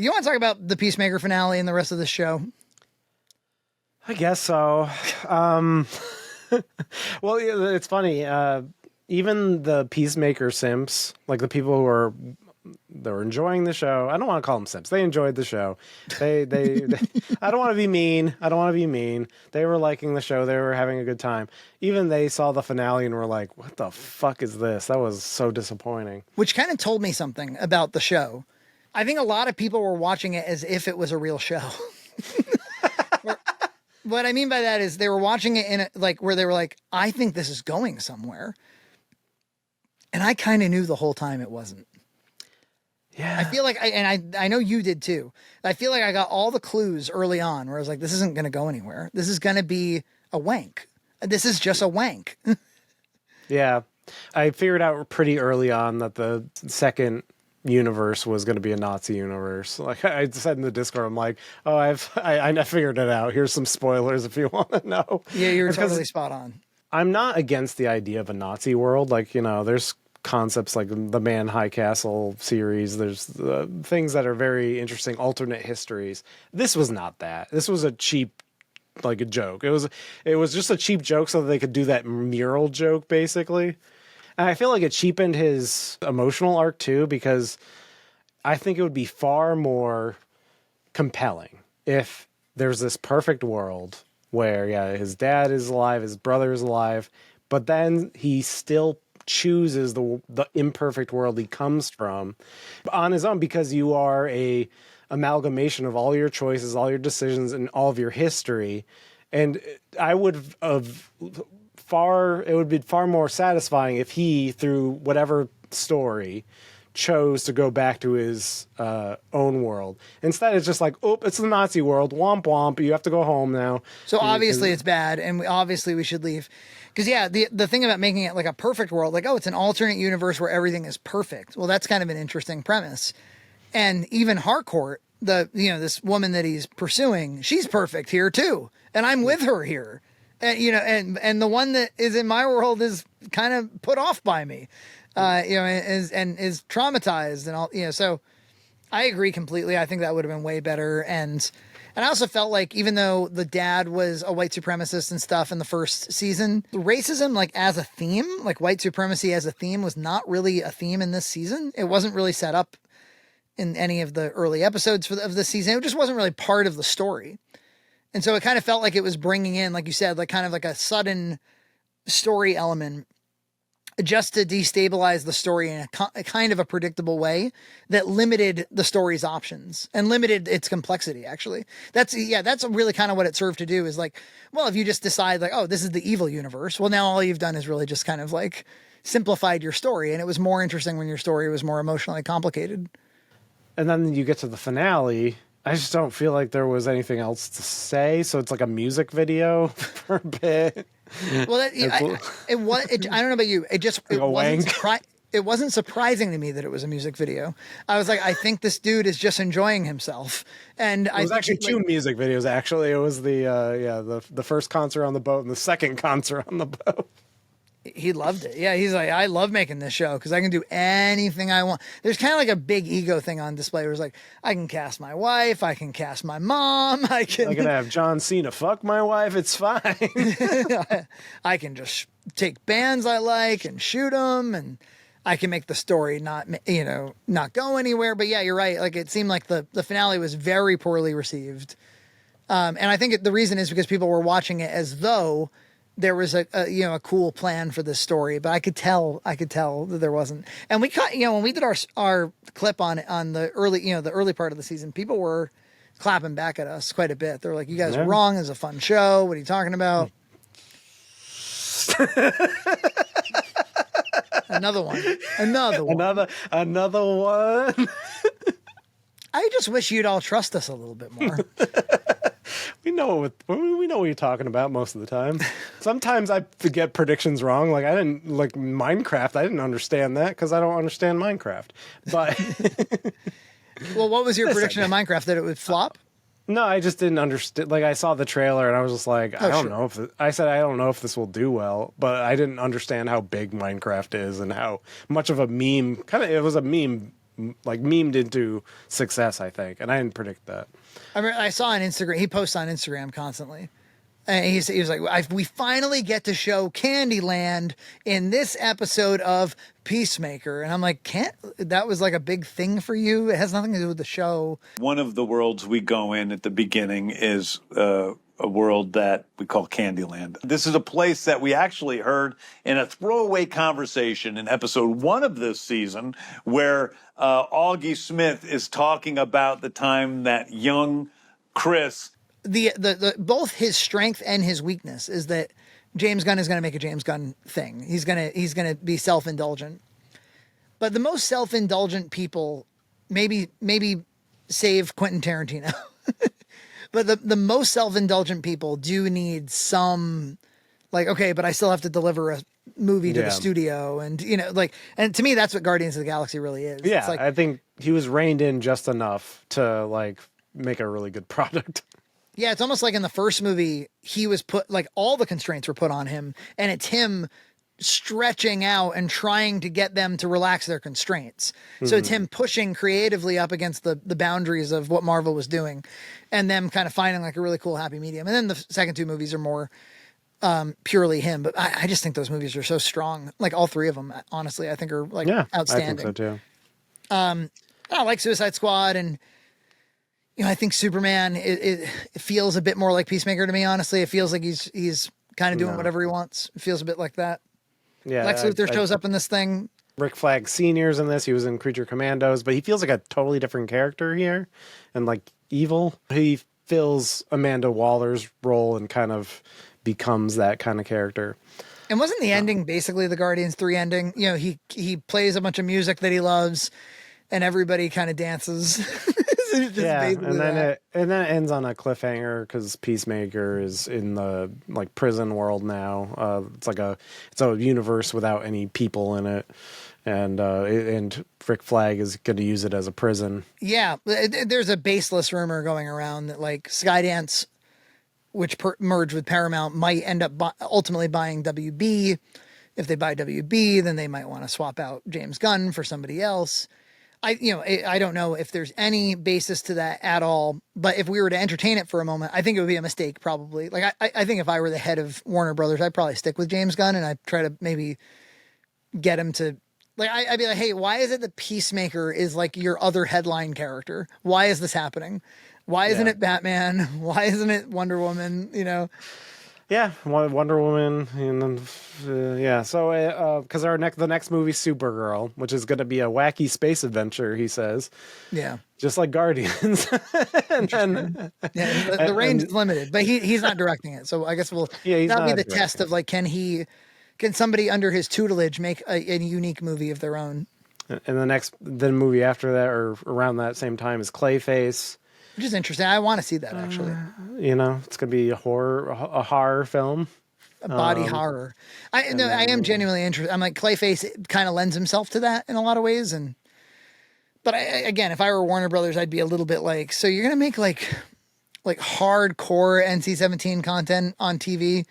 You want to talk about the Peacemaker finale and the rest of the show? I guess so. Well, it's funny. Even the Peacemaker simps, like the people who are enjoying the show. I don't want to call them simps. They enjoyed the show. They I don't want to be mean. I don't want to be mean. They were liking the show. They were having a good time. Even they saw the finale and were like, "What the fuck is this? That was so disappointing." Which kind of told me something about the show. I think a lot of people were watching it as if it was a real show. What I mean by that is they were watching it in where they were like, I think this is going somewhere. And I kind of knew the whole time it wasn't. Yeah. I feel like, I know you did too. I feel like I got all the clues early on where I was like, this isn't going to go anywhere. This is going to be a wank. This is just a wank. Yeah. I figured out pretty early on that the second universe was going to be a Nazi universe. Like I said in the Discord, I'm like, oh, I figured it out. Here's some spoilers if you want to know. Yeah, you're totally spot on. I'm not against the idea of a Nazi world. Like, there's concepts like the Man High Castle series. There's things that are very interesting, alternate histories. This was not that. This was a cheap, like a joke. It was just a cheap joke so that they could do that mural joke, basically. And I feel like it cheapened his emotional arc too, because I think it would be far more compelling if there's this perfect world where, yeah, his dad is alive, his brother is alive, but then he still chooses the imperfect world he comes from on his own, because you are a amalgamation of all your choices, all your decisions, and all of your history. And I would have it would be far more satisfying if he, through whatever story, chose to go back to his own world. Instead, it's just like, oh, it's the Nazi world. Womp womp. You have to go home now. So obviously it's bad, and obviously we should leave. Because, yeah, the thing about making it like a perfect world, like, oh, it's an alternate universe where everything is perfect. Well, that's kind of an interesting premise. And even Harcourt, this woman that he's pursuing, she's perfect here too. And I'm with her here. And, and the one that is in my world is kind of put off by me, is traumatized and all, so I agree completely. I think that would have been way better. And I also felt like, even though the dad was a white supremacist and stuff in the first season, racism, like as a theme, like white supremacy as a theme, was not really a theme in this season. It wasn't really set up in any of the early episodes of the season. It just wasn't really part of the story. And so it kind of felt like it was bringing in, like you said, like kind of like a sudden story element just to destabilize the story in a kind of a predictable way that limited the story's options and limited its complexity, actually. That's really kind of what it served to do, is like, well, if you just decide like, oh, this is the evil universe, well, now all you've done is really just kind of like simplified your story. And it was more interesting when your story was more emotionally complicated. And then you get to the finale. I just don't feel like there was anything else to say. So it's like a music video for a bit. Well, I don't know about you. It wasn't surprising to me that it was a music video. I was like, I think this dude is just enjoying himself. And it was actually two music videos. Actually, it was the first concert on the boat and the second concert on the boat. He loved it. Yeah, he's like, I love making this show because I can do anything I want. There's kind of like a big ego thing on display where it's like, I can cast my wife, I can cast my mom, I can have John Cena fuck my wife, it's fine. I can just take bands I like and shoot them, and I can make the story not go anywhere. But yeah, you're right. Like, it seemed like the finale was very poorly received. And I think the reason is because people were watching it as though there was a cool plan for this story, but I could tell that there wasn't. And we cut, when we did our clip on the early part of the season, people were clapping back at us quite a bit. They're like, you guys are wrong. It's a fun show. What are you talking about? Another one. I just wish you'd all trust us a little bit more. We know what you're talking about most of the time. Sometimes I get predictions wrong. Like, I didn't like Minecraft. I didn't understand that because I don't understand Minecraft. But well, what was your prediction of Minecraft? That it would flop? No, I just didn't understand. Like, I saw the trailer and I was just like, I don't know if this will do well. But I didn't understand how big Minecraft is and how much of a meme. It was a meme like memed into success, I think, and I didn't predict that. I mean, I saw on Instagram, he posts on Instagram constantly. And he was like, we finally get to show Candyland in this episode of Peacemaker. And I'm like, that was like a big thing for you? It has nothing to do with the show. One of the worlds we go in at the beginning is a world that we call Candyland. This is a place that we actually heard in a throwaway conversation in episode 1 of this season, where Augie Smith is talking about the time that young Chris... The both his strength and his weakness is that James Gunn is going to make a James Gunn thing. He's gonna be self-indulgent. But the most self-indulgent people, maybe save Quentin Tarantino, but the most self-indulgent people do need some, like, okay, but I still have to deliver a movie to the studio, and and to me that's what Guardians of the Galaxy really is. Yeah, it's like, I think he was reined in just enough to like make a really good product. Yeah, it's almost like in the first movie, he was put, like, all the constraints were put on him, and it's him stretching out and trying to get them to relax their constraints. So it's him pushing creatively up against the boundaries of what Marvel was doing, and them kind of finding like a really cool happy medium. And then the second 2 movies are more purely him. But I just think those movies are so strong. Like all 3 of them, honestly, I think are like outstanding. I think so too. I like Suicide Squad, and I think Superman, it feels a bit more like Peacemaker to me, honestly. It feels like he's kind of doing whatever he wants. It feels a bit like that. Yeah, Lex Luthor shows up in this thing. Rick Flag Sr.'s in this. He was in Creature Commandos, but he feels like a totally different character here and like evil. He fills Amanda Waller's role and kind of becomes that kind of character. And wasn't the ending basically the Guardians 3 ending? He plays a bunch of music that he loves and everybody kind of dances. And then it ends on a cliffhanger because Peacemaker is in the like prison world now. It's a universe without any people in it, and Rick Flag is going to use it as a prison. Yeah, there's a baseless rumor going around that like Skydance, which merged with Paramount, might end up ultimately buying WB. If they buy WB, then they might want to swap out James Gunn for somebody else. I don't know if there's any basis to that at all, but if we were to entertain it for a moment, I think it would be a mistake probably. Like, I think if I were the head of Warner Brothers, I'd probably stick with James Gunn and I'd try to maybe get him to, like, I'd be like, hey, why is it that Peacemaker is like your other headline character? Why is this happening? Why isn't it Batman? Why isn't it Wonder Woman? Yeah, Wonder Woman, and then So because the next movie, Supergirl, which is going to be a wacky space adventure, he says. Yeah, just like Guardians. The range is limited, but he's not directing it, so I guess that'll be the test of like, can somebody under his tutelage make a unique movie of their own? And the movie after that, or around that same time, is Clayface. Which is interesting. I want to see that, actually. It's going to be a horror film. A body horror. I am genuinely interested. I'm like, Clayface kind of lends himself to that in a lot of ways. But again, if I were Warner Brothers, I'd be a little bit like, so you're going to make like hardcore NC-17 content on TV,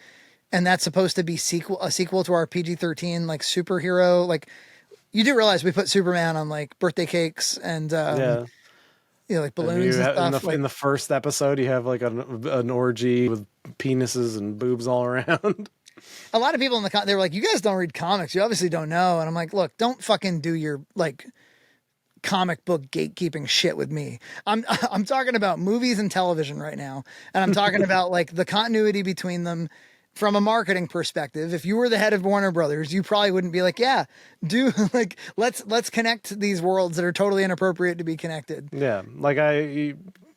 and that's supposed to be a sequel to our PG-13 like superhero. Like, you do realize we put Superman on like birthday cakes and like balloons and stuff. In the first episode, you have like an orgy with penises and boobs all around. A lot of people they were like, you guys don't read comics. You obviously don't know. And I'm like, look, don't fucking do your like comic book gatekeeping shit with me. I'm talking about movies and television right now. And I'm talking about like the continuity between them from a marketing perspective. If you were the head of Warner Brothers, you probably wouldn't be like, yeah, like let's connect these worlds that are totally inappropriate to be connected. Yeah, like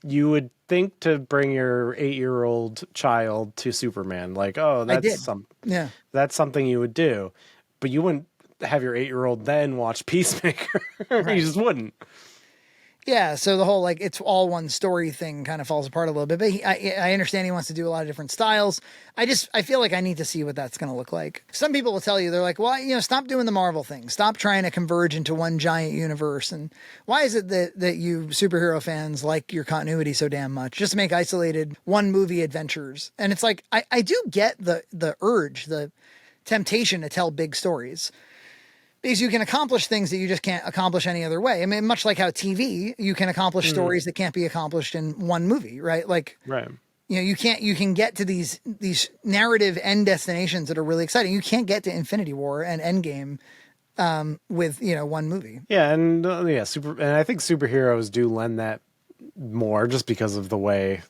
you would think to bring your 8-year-old child to Superman, like, oh, that's something you would do, but you wouldn't have your 8-year-old then watch Peacemaker. Right. You just wouldn't. Yeah, so the whole like it's all one story thing kind of falls apart a little bit. But I understand he wants to do a lot of different styles. I feel like I need to see what that's going to look like. Some people will tell you, they're like, well, stop doing the Marvel thing. Stop trying to converge into one giant universe. And why is it that you superhero fans like your continuity so damn much? Just make isolated one movie adventures. And it's like, I do get the urge, the temptation to tell big stories. because you can accomplish things that you just can't accomplish any other way. I mean, much like how TV, you can accomplish stories that can't be accomplished in one movie, right? Like, Right. you can get to these narrative end destinations that are really exciting. You can't get to Infinity War and Endgame with, one movie. Yeah, and and I think superheroes do lend that more just because of the way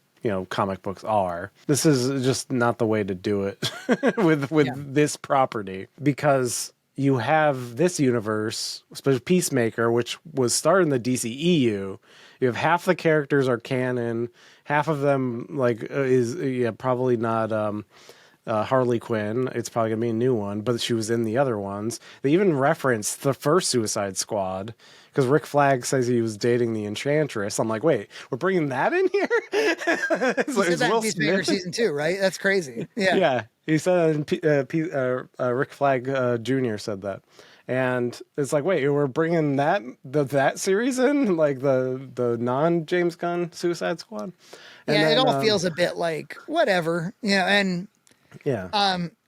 comic books are. This is just not the way to do it with this property, because you have this universe, especially Peacemaker, which was started in the DCEU. You have half the characters are canon, half of them probably not Harley Quinn. It's probably gonna be a new one, but she was in the other ones. They even referenced the first Suicide Squad because Rick Flag says he was dating the Enchantress. I'm like, wait, we're bringing that in here? He said that in Peacemaker season 2, right? That's crazy. Yeah. Yeah, he said Rick Flag Jr. said that. And it's like, wait, we're bringing that series in, like the non James Gunn Suicide Squad. And yeah, then, it all feels a bit like whatever, and yeah.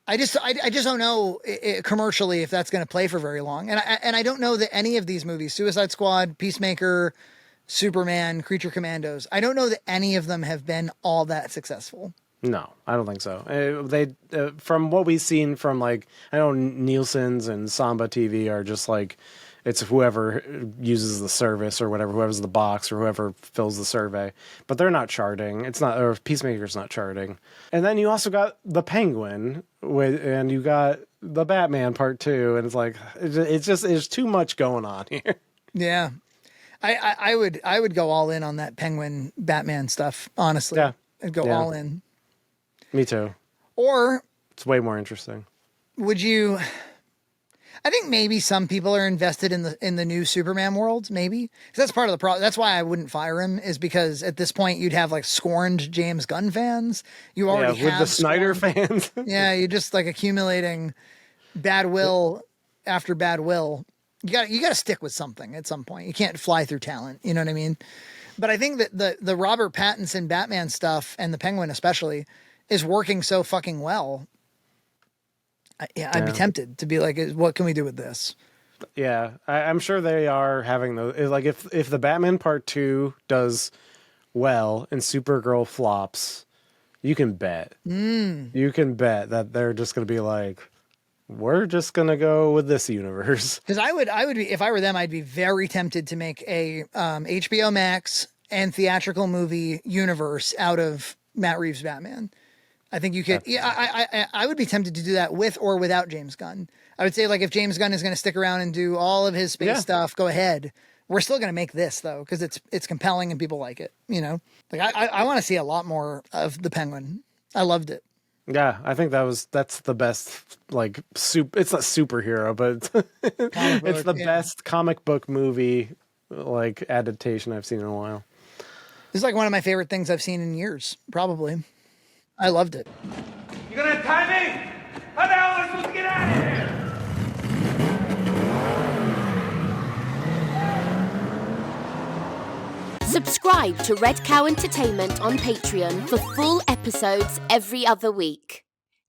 I just don't know commercially if that's going to play for very long, and I don't know that any of these movies, Suicide Squad, Peacemaker, Superman, Creature Commandos, I don't know that any of them have been all that successful. No, I don't think so. They from what we've seen from I know Nielsen's and Samba TV are just it's whoever uses the service or whatever, whoever's the box or whoever fills the survey, but they're not charting. It's not, or Peacemaker's not charting. And then you also got the Penguin and you got the Batman Part 2, and it's too much going on here. Yeah, I would go all in on that Penguin Batman stuff. Honestly, yeah, I'd go all in. Me too. Or it's way more interesting. Would you? I think maybe some people are invested in the new Superman world, maybe. 'Cause that's part of the problem. That's why I wouldn't fire him, is because at this point you'd have scorned James Gunn fans. You already have with the Snyder fans. Yeah, you're just accumulating bad will after bad will. You got to stick with something at some point. You can't fly through talent. You know what I mean? But I think that the Robert Pattinson Batman stuff, and the Penguin especially, is working so fucking well. I'd be tempted to be like, what can we do with this? Yeah, I'm sure they are having those. If the Batman Part 2 does well and Supergirl flops, you can bet. You can bet that they're just going to be like, we're just going to go with this universe. Because I would be, if I were them, I'd be very tempted to make a HBO Max and theatrical movie universe out of Matt Reeves' Batman. I think you could. Yeah, I would be tempted to do that with or without James Gunn. I would say if James Gunn is going to stick around and do all of his space stuff, go ahead. We're still going to make this though because it's compelling and people like it. I want to see a lot more of the Penguin. I loved it. Yeah, I think that's the best it's not superhero, but it's the best comic book movie adaptation I've seen in a while. This is one of my favorite things I've seen in years, probably. I loved it. You gonna have timing? How the hell am I supposed to get out of here? Subscribe to Red Cow Entertainment on Patreon for full episodes every other week.